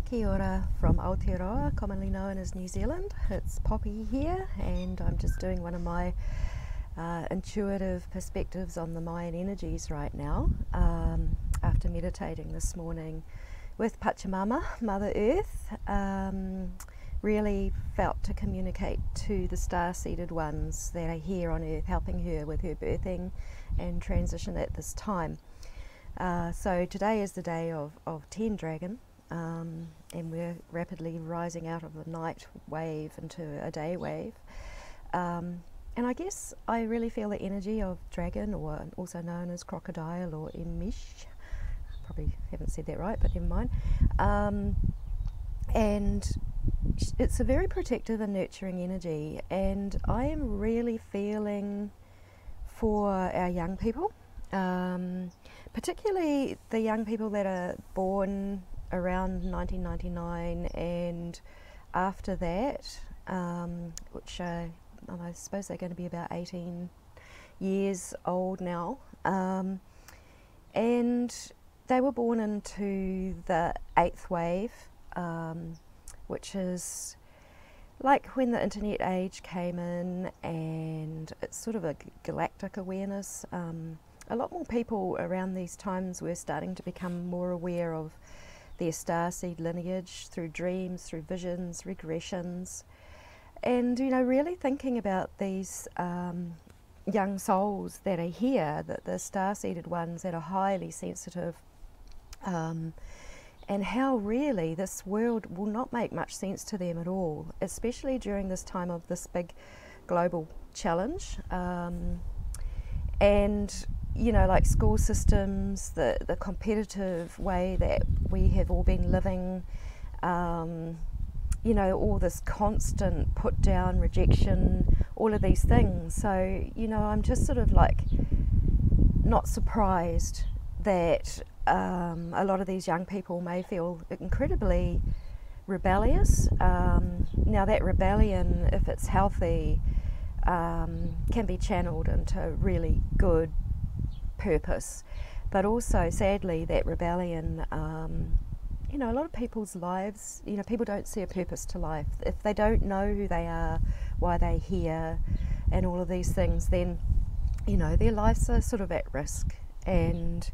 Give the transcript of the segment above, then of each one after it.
Kia ora from Aotearoa, commonly known as New Zealand. It's Poppy here, and I'm just doing one of my intuitive perspectives on the Mayan energies right now, after meditating this morning with Pachamama, Mother Earth. Really felt to communicate to the star-seeded ones that are here on Earth, helping her with her birthing and transition at this time. So today is the day of 10 Dragon, and we're rapidly rising out of a night wave into a day wave. And I guess I really feel the energy of Dragon, or also known as Crocodile or Emish. Probably haven't said that right, but never mind. And it's a very protective and nurturing energy, and I am really feeling for our young people, particularly the young people that are born around 1999 and after that, which I suppose they're going to be about 18 years old now, and they were born into the 8th wave, which is like when the internet age came in, and it's sort of a galactic awareness. A lot more people around these times were starting to become more aware of their starseed lineage through dreams, through visions, regressions, and really thinking about these young souls that are here, that the starseeded ones that are highly sensitive, and how really this world will not make much sense to them at all, especially during this time of this big global challenge. And like school systems, the competitive way that we have all been living, all this constant put down, rejection, all of these things. So I'm just sort of like not surprised that a lot of these young people may feel incredibly rebellious. Now that rebellion, if it's healthy, can be channeled into really good purpose, but also sadly that rebellion, a lot of people's lives, people don't see a purpose to life. If they don't know who they are, why they're here, and all of these things, then their lives are sort of at risk. And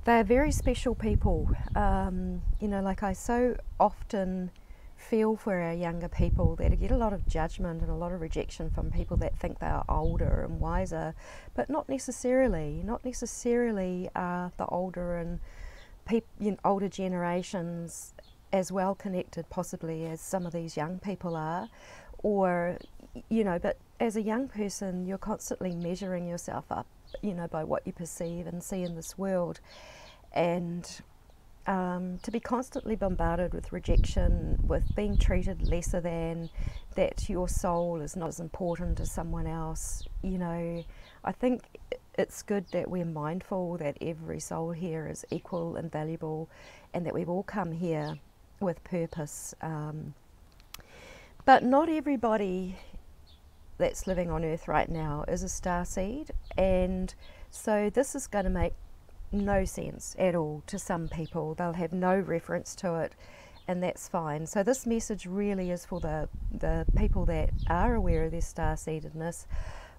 they're very special people. Like I so often feel for our younger people that get a lot of judgment and a lot of rejection from people that think they are older and wiser, but not necessarily are the older and older generations as well connected possibly as some of these young people are, or but as a young person you're constantly measuring yourself up by what you perceive and see in this world, and to be constantly bombarded with rejection, with being treated lesser than, that your soul is not as important as someone else. I think it's good that we're mindful that every soul here is equal and valuable, and that we've all come here with purpose. But not everybody that's living on Earth right now is a starseed, and so this is going to make no sense at all to some people. They'll have no reference to it, and that's fine. So this message really is for the people that are aware of their starseededness,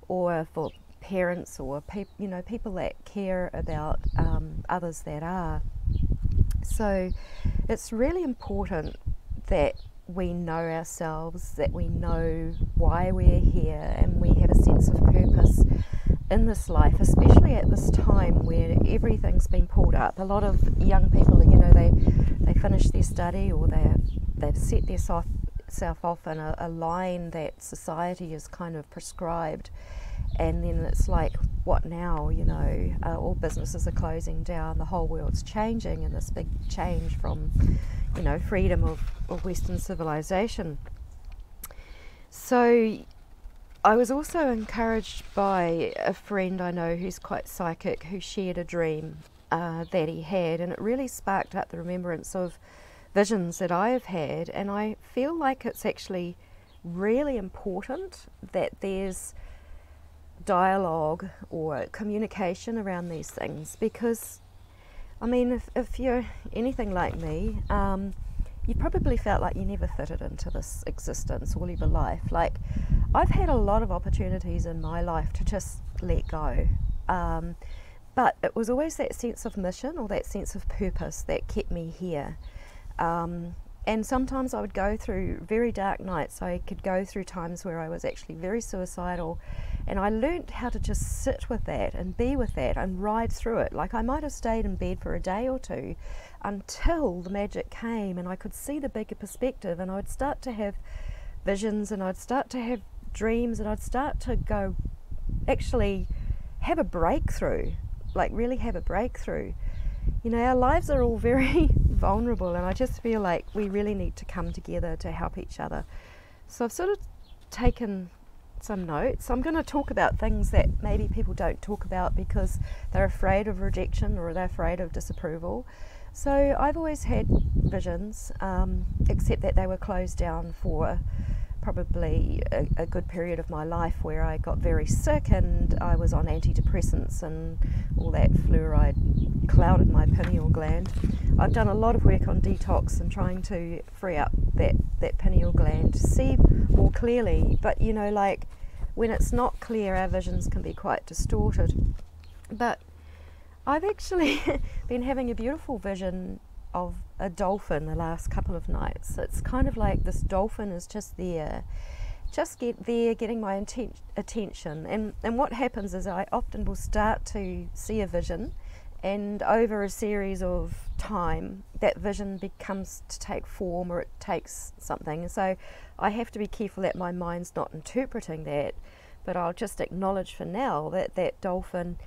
or for parents, or people that care about others that are. So it's really important that we know ourselves, that we know why we're here, and we have a sense of purpose in this life, especially at this time where everything's been pulled up. A lot of young people, they finish their study, or they've set their self off in a line that society has kind of prescribed, and then it's like, what now? All businesses are closing down, the whole world's changing in this big change from freedom of Western civilization. So I was also encouraged by a friend I know who's quite psychic, who shared a dream that he had, and it really sparked up the remembrance of visions that I have had. And I feel like it's actually really important that there's dialogue or communication around these things, because I mean, if you're anything like me, you probably felt like you never fitted into this existence all of your life. Like, I've had a lot of opportunities in my life to just let go. But it was always that sense of mission or that sense of purpose that kept me here. And sometimes I would go through very dark nights. I could go through times where I was actually very suicidal, and I learned how to just sit with that and be with that and ride through it. Like, I might have stayed in bed for a day or two until the magic came and I could see the bigger perspective, and I would start to have visions, and I'd start to have dreams, and I'd start to go actually have a breakthrough, like really have a breakthrough. You know, our lives are all very vulnerable, and I just feel like we really need to come together to help each other. So I've sort of taken some notes. I'm going to talk about things that maybe people don't talk about because they're afraid of rejection or they're afraid of disapproval. So I've always had visions, except that they were closed down for probably a good period of my life, where I got very sick and I was on antidepressants, and all that fluoride clouded my pineal gland. I've done a lot of work on detox and trying to free up that pineal gland to see more clearly, but you know, like when it's not clear, our visions can be quite distorted. But I've actually been having a beautiful vision of a dolphin the last couple of nights. It's kind of like this dolphin is just there, getting my attention. And what happens is I often will start to see a vision, and over a series of time, that vision becomes to take form, or it takes something. So I have to be careful that my mind's not interpreting that, but I'll just acknowledge for now that that dolphin,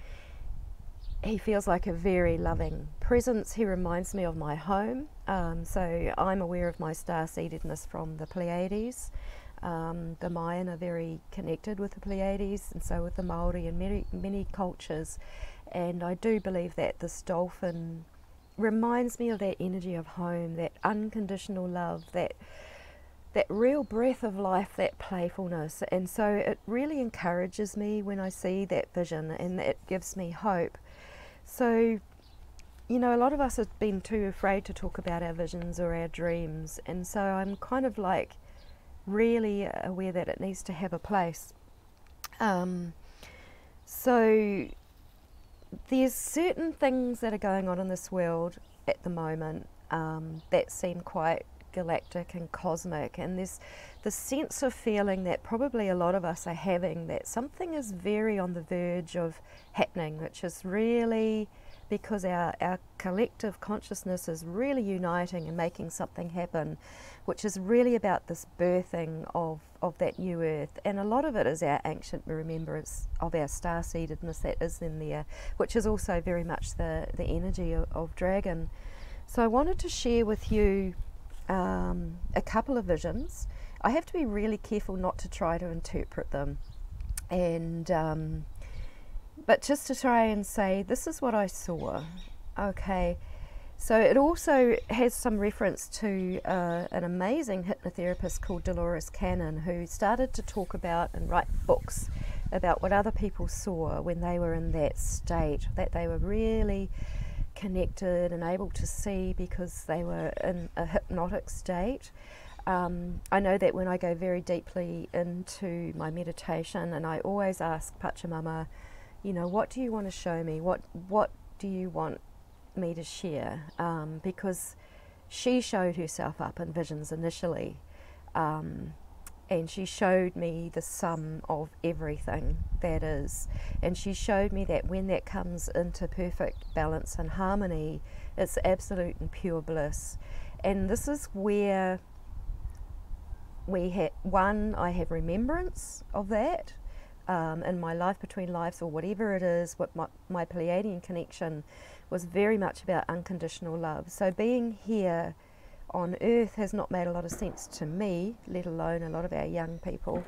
he feels like a very loving presence. He reminds me of my home. So I'm aware of my star-seededness from the Pleiades. The Mayan are very connected with the Pleiades, and so with the Maori and many cultures. And I do believe that this dolphin reminds me of that energy of home, that unconditional love, that real breath of life, that playfulness. And so it really encourages me when I see that vision, and it gives me hope. So, you know, a lot of us have been too afraid to talk about our visions or our dreams, and so I'm kind of like really aware that it needs to have a place. So there's certain things that are going on in this world at the moment that seem quite galactic and cosmic, and there's the sense of feeling that probably a lot of us are having, that something is very on the verge of happening, which is really because our collective consciousness is really uniting and making something happen, which is really about this birthing of that new earth. And a lot of it is our ancient remembrance of our star-seededness that is in there, which is also very much the energy of dragon. So I wanted to share with you a couple of visions. I have to be really careful not to try to interpret them, and but just to try and say, this is what I saw. Okay, so it also has some reference to an amazing hypnotherapist called Dolores Cannon, who started to talk about and write books about what other people saw when they were in that state, that they were really connected and able to see because they were in a hypnotic state. I know that when I go very deeply into my meditation, and I always ask Pachamama, you know, what do you want to show me? What do you want me to share? Because she showed herself up in visions initially, and she showed me the sum of everything that is, and she showed me that when that comes into perfect balance and harmony, it's absolute and pure bliss. And this is where I have remembrance of that in my life between lives, or whatever it is. What my Pleiadian connection was very much about unconditional love. So being here on earth has not made a lot of sense to me, let alone a lot of our young people.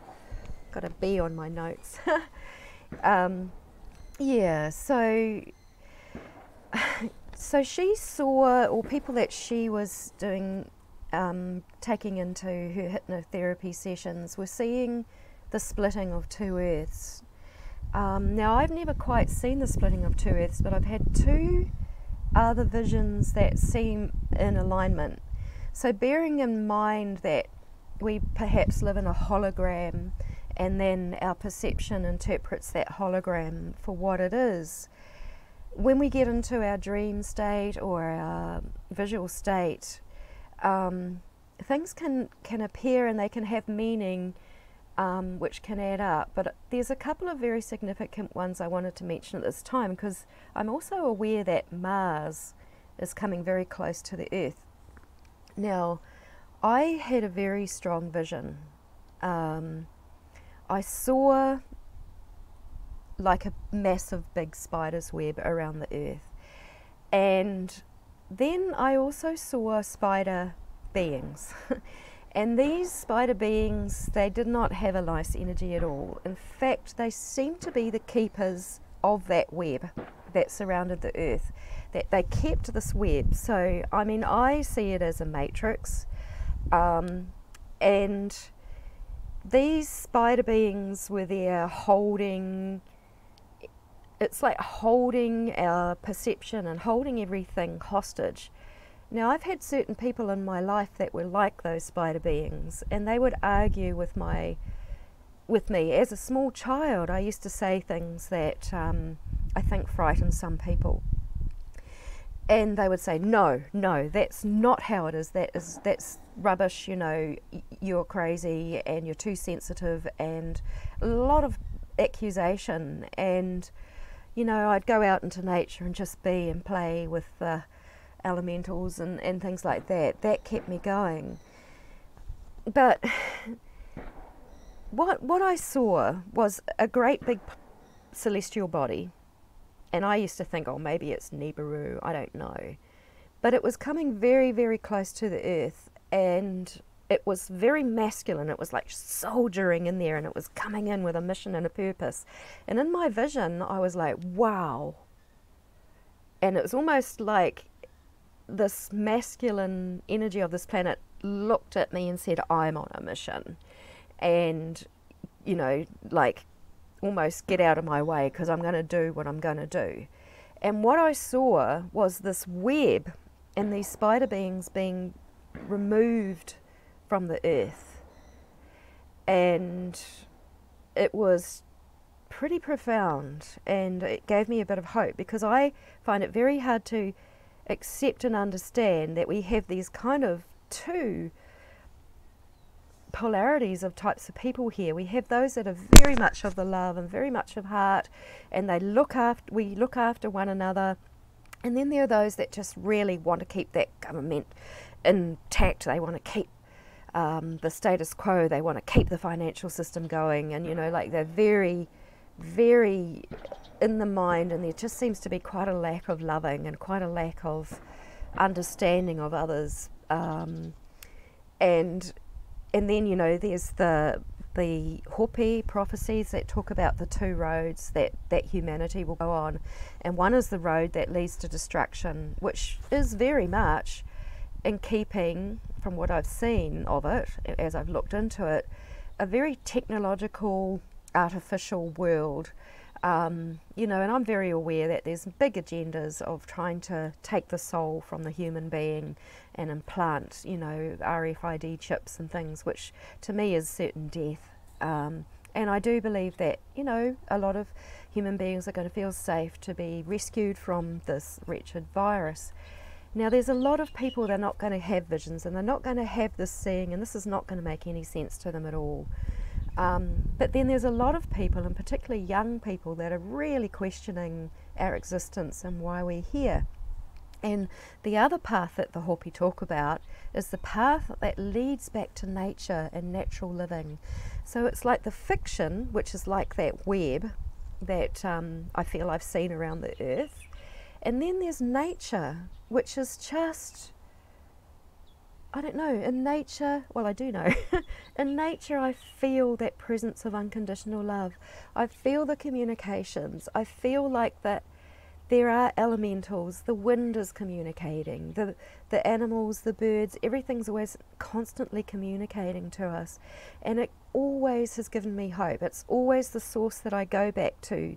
Got a B on my notes. Yeah, so she saw, or people that she was doing, taking into her hypnotherapy sessions, were seeing the splitting of two earths. Now, I've never quite seen the splitting of two earths, but I've had two other visions that seem in alignment. So bearing in mind that we perhaps live in a hologram, and then our perception interprets that hologram for what it is, when we get into our dream state or our visual state, things can appear and they can have meaning, which can add up. But there's a couple of very significant ones I wanted to mention at this time, because I'm also aware that Mars is coming very close to the Earth. Now, I had a very strong vision. I saw like a massive big spider's web around the Earth, and then I also saw spider beings. And these spider beings, they did not have a nice energy at all. In fact, they seemed to be the keepers of that web that surrounded the Earth, that they kept this web. So, I mean, I see it as a matrix, and these spider beings were there holding, it's like holding our perception and holding everything hostage. Now, I've had certain people in my life that were like those spider beings, and they would argue with me. As a small child, I used to say things that I think frightened some people. And they would say, no, that's not how it is. That's rubbish, you know, you're crazy and you're too sensitive, and a lot of accusation. And, you know, I'd go out into nature and just be and play with the elementals and things like that. That kept me going. But what I saw was a great big celestial body. And I used to think, oh, maybe it's Nibiru, I don't know. But it was coming very, very close to the Earth, and it was very masculine. It was like soldiering in there, and it was coming in with a mission and a purpose. And in my vision, I was like, wow. And it was almost like this masculine energy of this planet looked at me and said, I'm on a mission. And, you know, like, almost get out of my way, because I'm going to do what I'm going to do. And what I saw was this web and these spider beings being removed from the Earth. And it was pretty profound, and it gave me a bit of hope, because I find it very hard to accept and understand that we have these kind of two polarities of types of people here. We have those that are very much of the love and very much of heart, and we look after one another. And then there are those that just really want to keep that government intact. They want to keep the status quo. They want to keep the financial system going, and, you know, like, they're very, very in the mind, and there just seems to be quite a lack of loving and quite a lack of understanding of others. And then, you know, there's the hoppy prophecies that talk about the two roads that humanity will go on. And one is the road that leads to destruction, which is very much in keeping, from what I've seen of it, as I've looked into it, a very technological, artificial world. You know, and I'm very aware that there's big agendas of trying to take the soul from the human being and implant, you know, RFID chips and things, which to me is certain death. And I do believe that, you know, a lot of human beings are going to feel safe to be rescued from this wretched virus. Now, there's a lot of people that are not going to have visions, and they're not going to have this seeing, and this is not going to make any sense to them at all. But then there's a lot of people, and particularly young people, that are really questioning our existence and why we're here. And the other path that the hoppy talk about is the path that leads back to nature and natural living. So it's like the fiction, which is like that web that I feel I've seen around the Earth. And then there's nature, which is just, I don't know, in nature, well, I do know, in nature I feel that presence of unconditional love. I feel the communications. I feel like that there are elementals, the wind is communicating, the animals, the birds, everything's always constantly communicating to us. And it always has given me hope. It's always the source that I go back to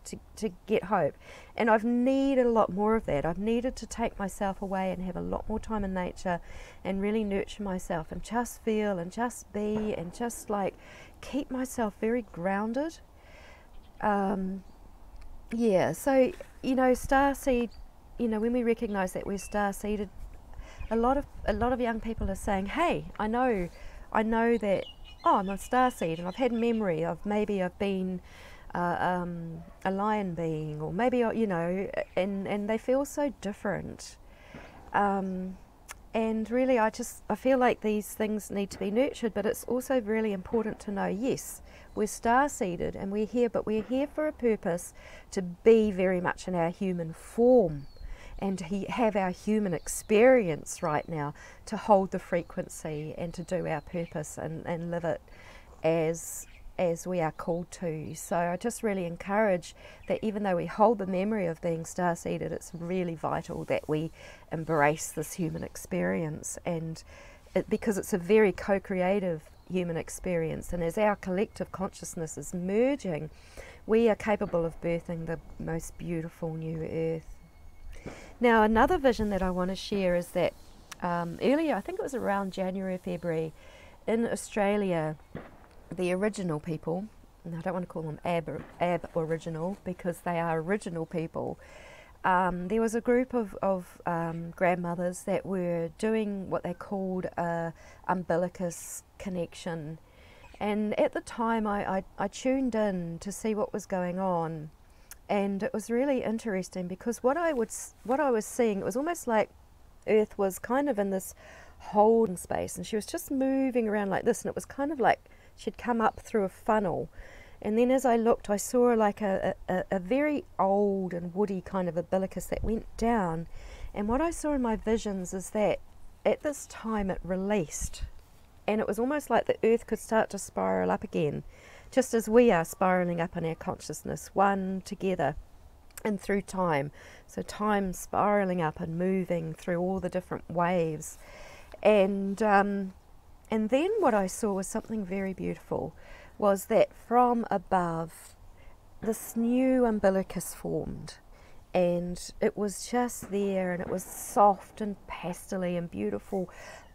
get hope. And I've needed a lot more of that. I've needed to take myself away and have a lot more time in nature and really nurture myself and just feel and just be and just like keep myself very grounded. Yeah, so, you know, starseed, you know, when we recognise that we're star-seeded, a lot of young people are saying, hey, I know that, oh, I'm a starseed and I've had memory of maybe I've been a lion being, or maybe, you know, and they feel so different. And really I feel like these things need to be nurtured, but it's also really important to know, yes, we're star-seeded and we're here, but we're here for a purpose, to be very much in our human form and to have our human experience right now, to hold the frequency and to do our purpose and live it as we are called to. So I just really encourage that even though we hold the memory of being star-seeded, it's really vital that we embrace this human experience, and because it's a very co-creative human experience, and as our collective consciousness is merging, we are capable of birthing the most beautiful new earth. Now, another vision that I want to share is that earlier, I think it was around January, February, in Australia, the original people, and I don't want to call them Aboriginal because they are original people, there was a group of grandmothers that were doing what they called a umbilicus connection, and at the time I tuned in to see what was going on, and it was really interesting because what I was seeing, it was almost like Earth was kind of in this holding space, and she was just moving around like this, and it was kind of like she'd come up through a funnel. And then as I looked, I saw like a very old and woody kind of umbilicus that went down. And what I saw in my visions is that at this time it released. And it was almost like the earth could start to spiral up again, just as we are spiraling up in our consciousness, one together and through time. So time spiraling up and moving through all the different waves. And then what I saw was something very beautiful, was that from above this new umbilicus formed, and it was just there, and it was soft and pastel-y and beautiful,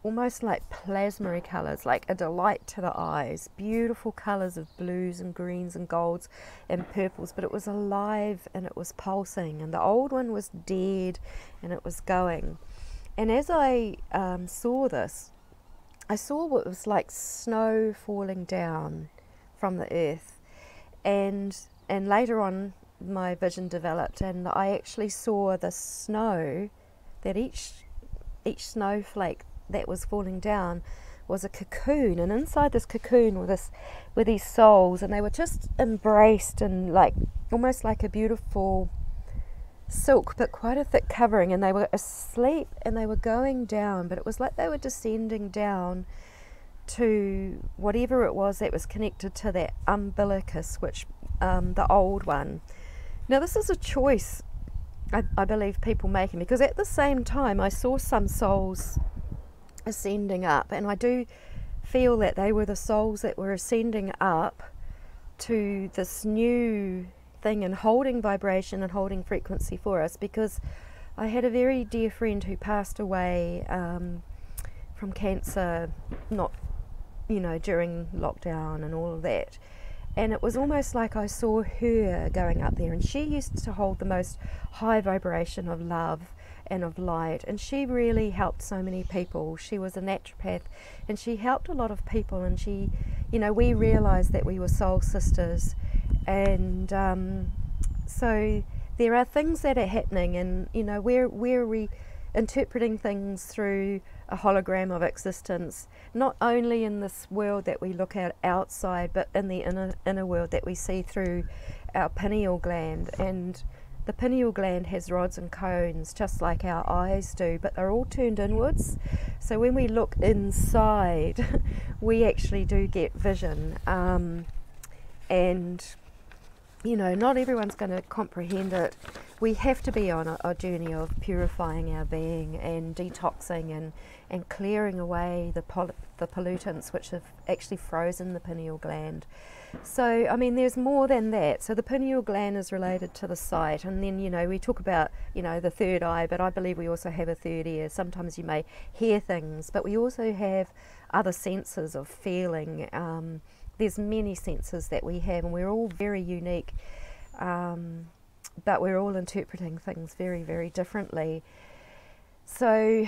almost like plasma colours, like a delight to the eyes, beautiful colours of blues and greens and golds and purples, but it was alive and it was pulsing, and the old one was dead and it was going. And as I saw this, I saw what was like snow falling down from the earth, and later on my vision developed, and I actually saw the snow, that each snowflake that was falling down was a cocoon, and inside this cocoon were these souls, and they were just embraced in like almost like a beautiful silk, but quite a thick covering, and they were asleep and they were going down, but it was like they were descending down to whatever it was that was connected to that umbilicus, which the old one. Now this is a choice I believe people making, because at the same time I saw some souls ascending up, and I do feel that they were the souls that were ascending up to this new thing and holding vibration and holding frequency for us, because I had a very dear friend who passed away from cancer, not, you know, during lockdown and all of that, and it was almost like I saw her going up there, and she used to hold the most high vibration of love and of light, and she really helped so many people. She was a naturopath and she helped a lot of people, and she, you know, we realized that we were soul sisters, and so there are things that are happening, and you know, we're interpreting things through a hologram of existence, not only in this world that we look at outside, but in the inner world that we see through our pineal gland. And the pineal gland has rods and cones just like our eyes do, but they're all turned inwards. So when we look inside, we actually do get vision. And you know, not everyone's going to comprehend it we have to be on a journey of purifying our being and detoxing and clearing away the pollutants which have actually frozen the pineal gland. So, I mean, there's more than that. So the pineal gland is related to the sight, and then, you know, we talk about, you know, the third eye, but I believe we also have a third ear. Sometimes you may hear things, but we also have other senses of feeling. There's many senses that we have, and we're all very unique, but we're all interpreting things very, very differently. So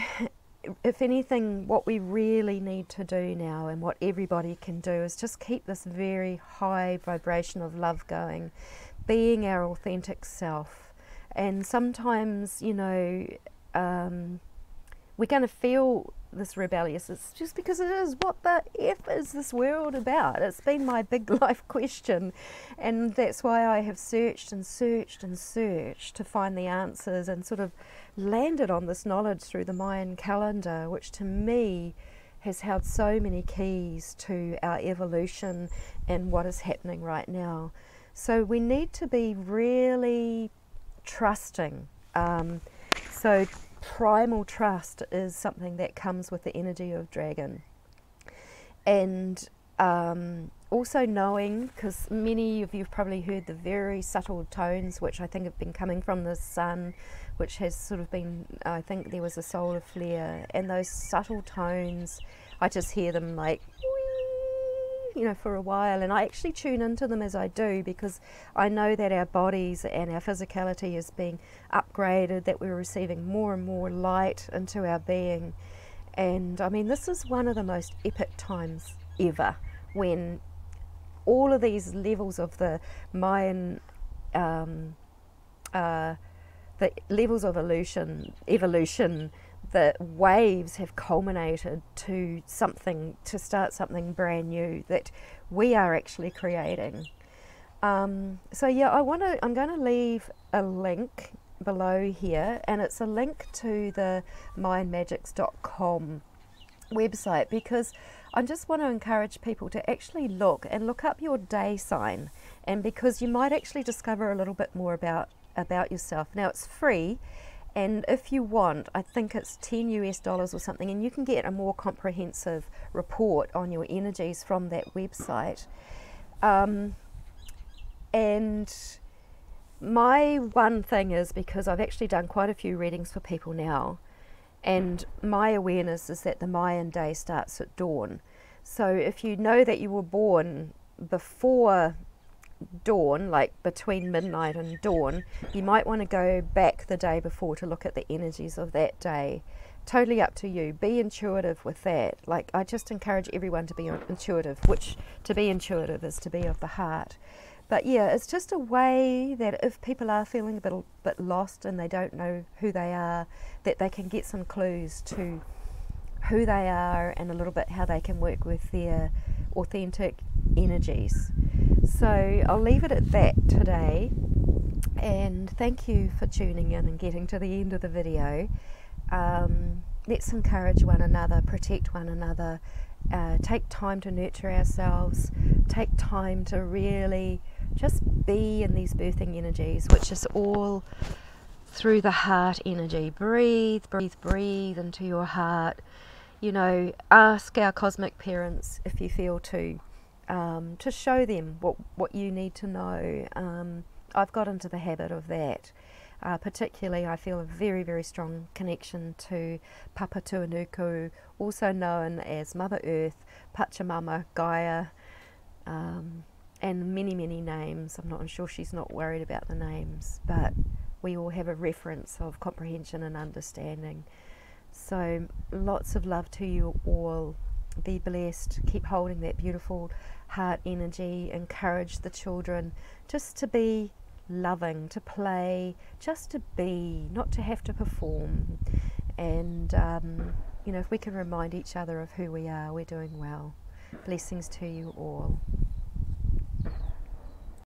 if anything, what we really need to do now, and what everybody can do, is just keep this very high vibration of love going, being our authentic self. And sometimes, you know, we're going to feel this rebellious. It's just because it is. What the F is this world about? It's been my big life question, and that's why I have searched and searched and searched to find the answers, and sort of landed on this knowledge through the Mayan calendar, which to me has held so many keys to our evolution and what is happening right now. So we need to be really trusting. So Primal Trust is something that comes with the energy of dragon. And also knowing, because many of you have probably heard the very subtle tones which I think have been coming from the sun, which has sort of been, I think there was a solar flare, and those subtle tones, I just hear them like, you know, for a while, and I actually tune into them as I do, because I know that our bodies and our physicality is being upgraded, that we're receiving more and more light into our being. And I mean, this is one of the most epic times ever, when all of these levels of the Mayan the levels of evolution, the waves have culminated to something, to start something brand new that we are actually creating. So yeah, I'm going to leave a link below here, and it's a link to the mayanmagics.com website, because I just want to encourage people to actually look up your day sign, and because you might actually discover a little bit more about yourself. Now, it's free, and if you want, I think it's $10 US or something, and you can get a more comprehensive report on your energies from that website. And my one thing is, because I've actually done quite a few readings for people now, and my awareness is that the Mayan day starts at dawn. So if you know that you were born before dawn, like between midnight and dawn, you might want to go back the day before to look at the energies of that day. Totally up to you. Be intuitive with that. Like, I just encourage everyone to be intuitive, which to be intuitive is to be of the heart. But yeah, it's just a way that if people are feeling a bit lost and they don't know who they are, that they can get some clues to who they are and a little bit how they can work with their authentic energies. So I'll leave it at that today, and thank you for tuning in and getting to the end of the video. Let's encourage one another, protect one another, take time to nurture ourselves, take time to really just be in these birthing energies, which is all through the heart energy. Breathe, breathe, breathe into your heart. You know, ask our cosmic parents, if you feel to show them what you need to know. I've got into the habit of that. Particularly, I feel a very, very strong connection to Papa Tuanuku, also known as Mother Earth, Pachamama, Gaia, and many, many names. I'm not sure she's not worried about the names, but we all have a reference of comprehension and understanding. So lots of love to you all. Be blessed. Keep holding that beautiful heart energy. Encourage the children just to be loving, to play, just to be, not to have to perform. And you know, if we can remind each other of who we are, we're doing well. Blessings to you all.